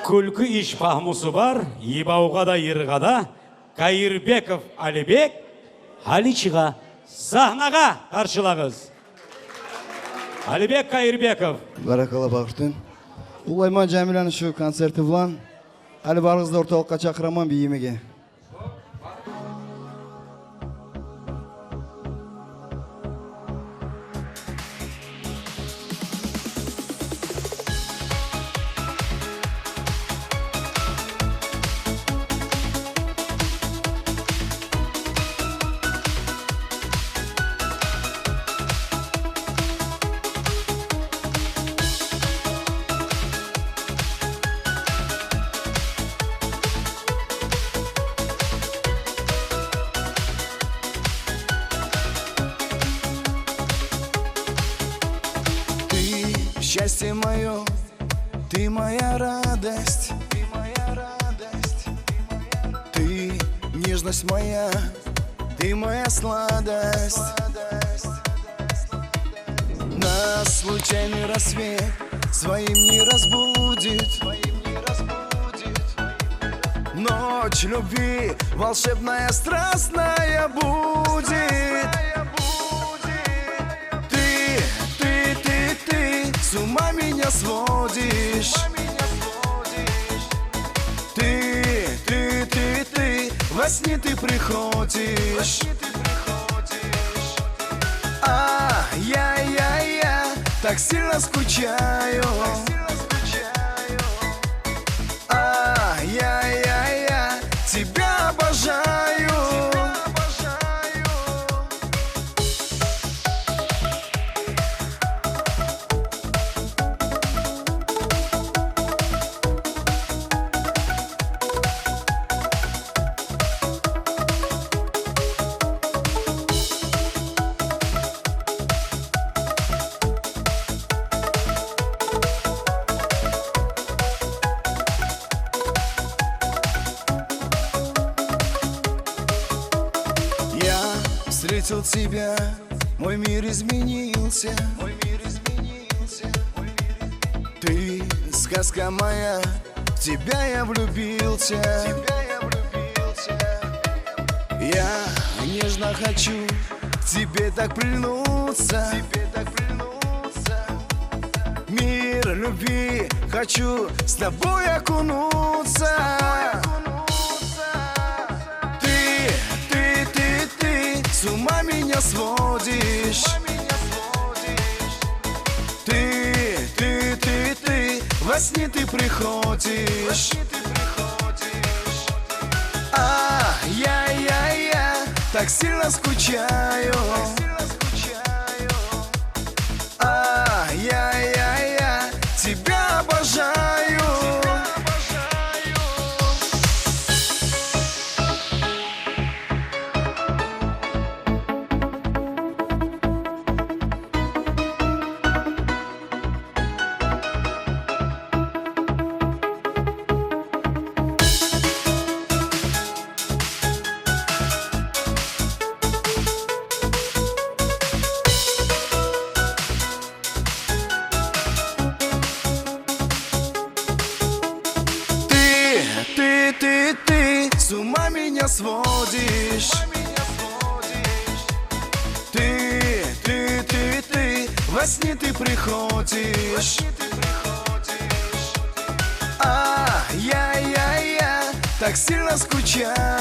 Күлкі ишпахмысы бар, ебауға да ерғада, Кайырбеков Алибек, Аличиға сахнаға қаршылағыз. Алибек Кайырбеков. Баракалла бағыштын. Улайман Жәмиләнің шу концерті бұлан. Әлі барыңызды орталыққа шақыраман бейімеге. Счастье мое, ты моя радость, ты моя радость, ты нежность моя, ты моя сладость. Нас случайный рассвет своим не разбудит, ночь любви волшебная, страстная будет. С ума меня сводишь. Ты, во сне ты приходишь. Я так сильно скучаю. Я тебя обожаю. Встретил тебя, мой мир изменился. Ты сказка моя, в тебя я влюбился. Я нежно хочу к тебе так прильнуться. Мир любви хочу с тобой окунуться. С ума меня сводишь. Ты, во сне ты приходишь. Я так сильно скучаю. Я тебя обожаю. Ты с ума меня сводишь. Ты, во сне ты приходишь. Я так сильно скучаю.